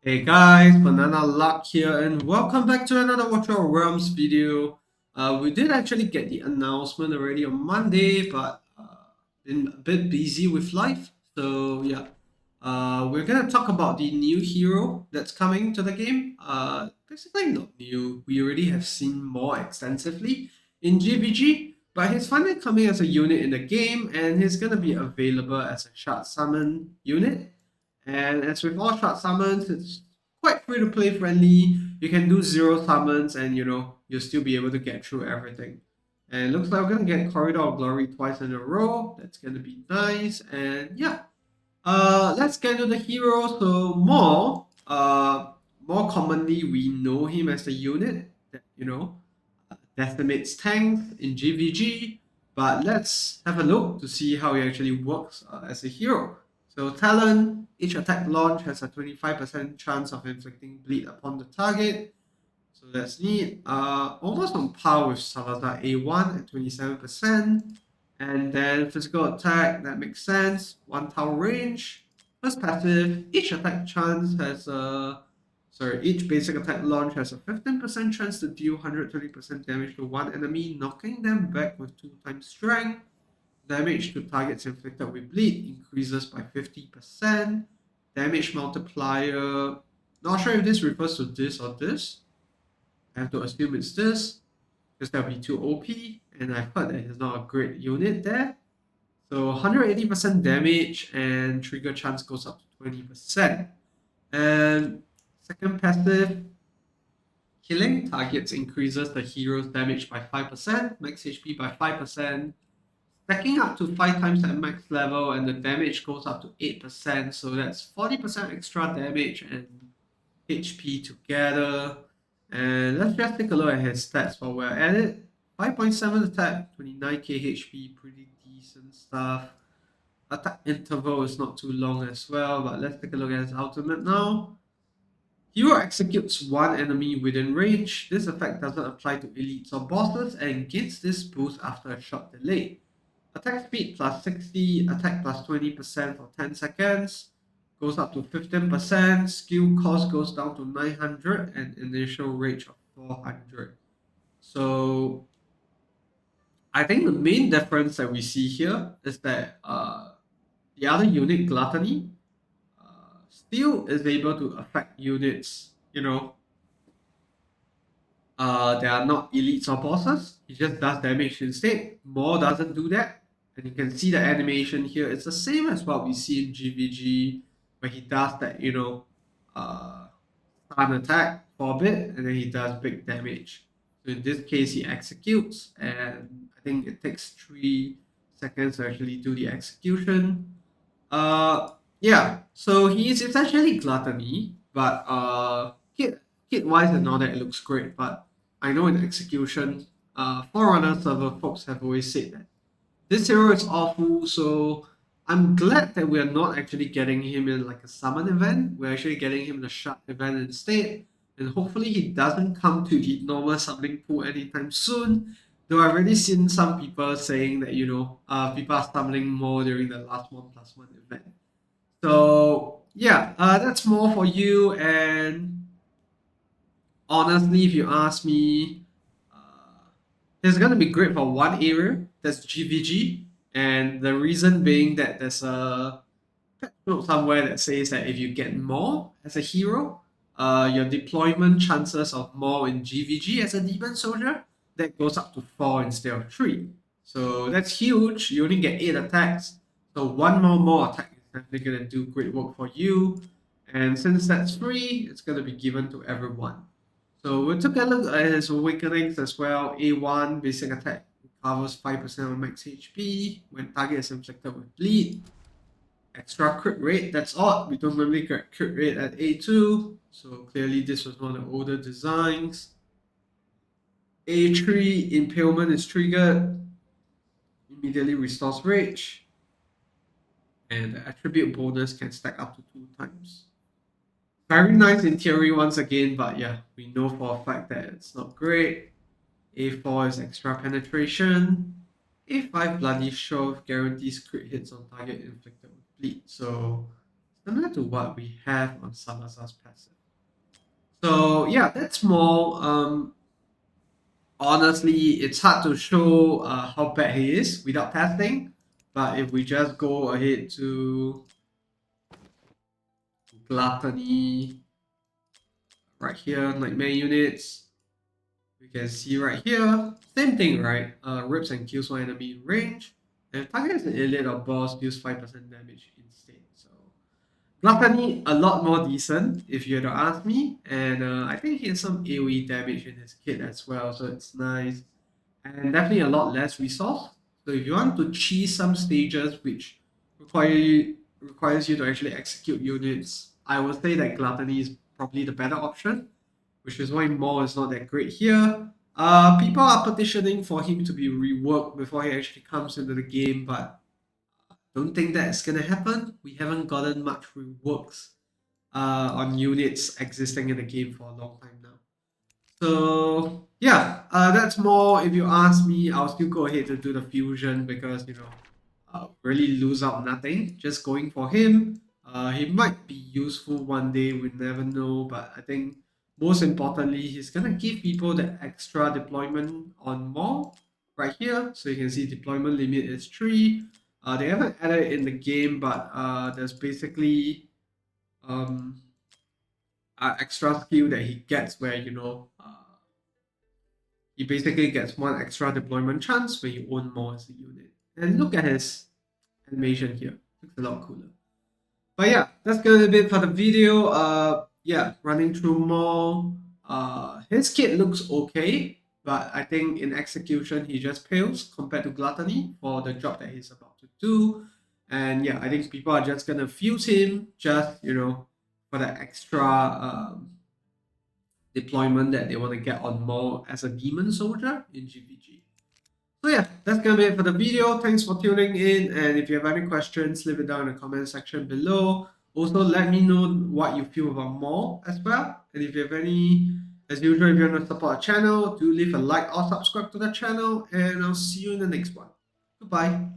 Hey guys, Banana Luck here, and welcome back to another Watch Your Realms video. We did actually get the announcement already on Monday, but been a bit busy with life. So yeah, we're gonna talk about the new hero that's coming to the game. Basically not new. We already have seen more extensively in GVG, but he's finally coming as a unit in the game, and he's gonna be available as a shard summon unit. And as with all shard summons, it's quite free to play friendly. You can do zero summons and you'll still be able to get through everything. And looks like we're gonna get Corridor of Glory twice in a row. That's gonna be nice. And yeah. Let's get to the hero. So more commonly we know him as a unit that decimates tanks in GVG. But let's have a look to see how he actually works as a hero. So talent, each attack launch has a 25% chance of inflicting bleed upon the target. So that's neat. Almost on par with Salazar A1 at 27%. And then physical attack, that makes sense. One tile range. Plus passive, each attack chance has a each basic attack launch has a 15% chance to deal 120% damage to one enemy, knocking them back with 2 times strength. Damage to targets inflicted with bleed increases by 50%. Damage multiplier. Not sure if this refers to this or this. I have to assume it's this, because that'll be too OP, and I've heard that it's not a great unit there. So 180% damage and trigger chance goes up to 20%. And second passive, killing targets increases the hero's damage by 5%, max HP by 5%, stacking up to 5 times at max level, and the damage goes up to 8%. So that's 40% extra damage and HP together. And let's just take a look at his stats while we're at it. 5.7 attack, 29k HP, pretty decent stuff. Attack interval is not too long as well, but let's take a look at his ultimate now. Hero executes one enemy within range. This effect doesn't apply to elites or bosses and gains this boost after a short delay. Attack speed plus 60, attack plus 20% for 10 seconds, goes up to 15%, skill cost goes down to 900, and initial range of 400. So I think the main difference that we see here is that the other unit, Gluttony, still is able to affect units, they are not elites or bosses. He just does damage instead. More doesn't do that. And you can see the animation here. It's the same as what we see in GVG, where he does that, stun attack for a bit, and then he does big damage. So in this case, he executes, and I think it takes 3 seconds to actually do the execution. Yeah. So he's essentially Gluttony, but kit wise and all that, it looks great. But I know in execution, Forerunner server folks have always said that this hero is awful. So I'm glad that we're not actually getting him in like a summon event. We're actually getting him in a shard event instead. And hopefully he doesn't come to the normal summoning pool anytime soon. Though I've already seen some people saying that, people are summoning more during the last 1+1 event. So yeah, that's more for you. And honestly, if you ask me, it's gonna be great for one area. That's GVG, and the reason being that there's a note somewhere that says that if you get more as a hero, your deployment chances of more in GVG as a demon soldier that goes up to 4 instead of 3. So that's huge. You only get 8 attacks, so one more attack is definitely gonna do great work for you. And since that's free, it's gonna be given to everyone. So we took a look at his awakenings as well. A1 basic attack recovers 5% of max HP when target is inflicted with bleed. Extra crit rate, that's odd. We don't normally get crit rate at A2, so clearly this was one of the older designs. A3 impalement is triggered, immediately restores rage, and the attribute bonus can stack up to 2 times. Very nice in theory once again, but yeah, we know for a fact that it's not great. A4 is extra penetration. A5 bloody shove guarantees crit hits on target inflicted with bleed. So similar to what we have on Salazar's passive. So yeah, that's more. Honestly, it's hard to show how bad he is without testing. But if we just go ahead to Gluttony right here, nightmare units, we can see right here, same thing, right? Rips and kills one enemy in range. And target is an elite or boss, deals 5% damage instead. So Gluttony, a lot more decent, if you had to ask me. And I think he has some AoE damage in his kit as well, so it's nice. And definitely a lot less resource. So if you want to cheese some stages which requires you to actually execute units, I would say that Gluttony is probably the better option, which is why Maul is not that great here. People are petitioning for him to be reworked before he actually comes into the game, but don't think that's gonna happen. We haven't gotten much reworks on units existing in the game for a long time now. So yeah, that's more. If you ask me, I'll still go ahead to do the fusion because really lose out nothing. Just going for him. He might be useful one day. We never know. But I think most importantly, he's gonna give people the extra deployment on more right here. So you can see deployment limit is 3. They haven't added it in the game, but there's basically um extra skill that he gets where he basically gets one extra deployment chance when you own more as a unit. And look at his animation here. Looks a lot cooler. But yeah, that's gonna be it for the video. Yeah, running through more. His kit looks okay, but I think in execution he just pales compared to Gluttony for the job that he's about to do. And yeah, I think people are just gonna fuse him just for the extra deployment that they want to get on more as a demon soldier in GVG. So yeah, that's gonna be it for the video. Thanks for tuning in, and if you have any questions, leave it down in the comment section below. Also, let me know what you feel about more as well. And if you have any, as usual, if you want to support our channel, do leave a like or subscribe to the channel, and I'll see you in the next one. Goodbye.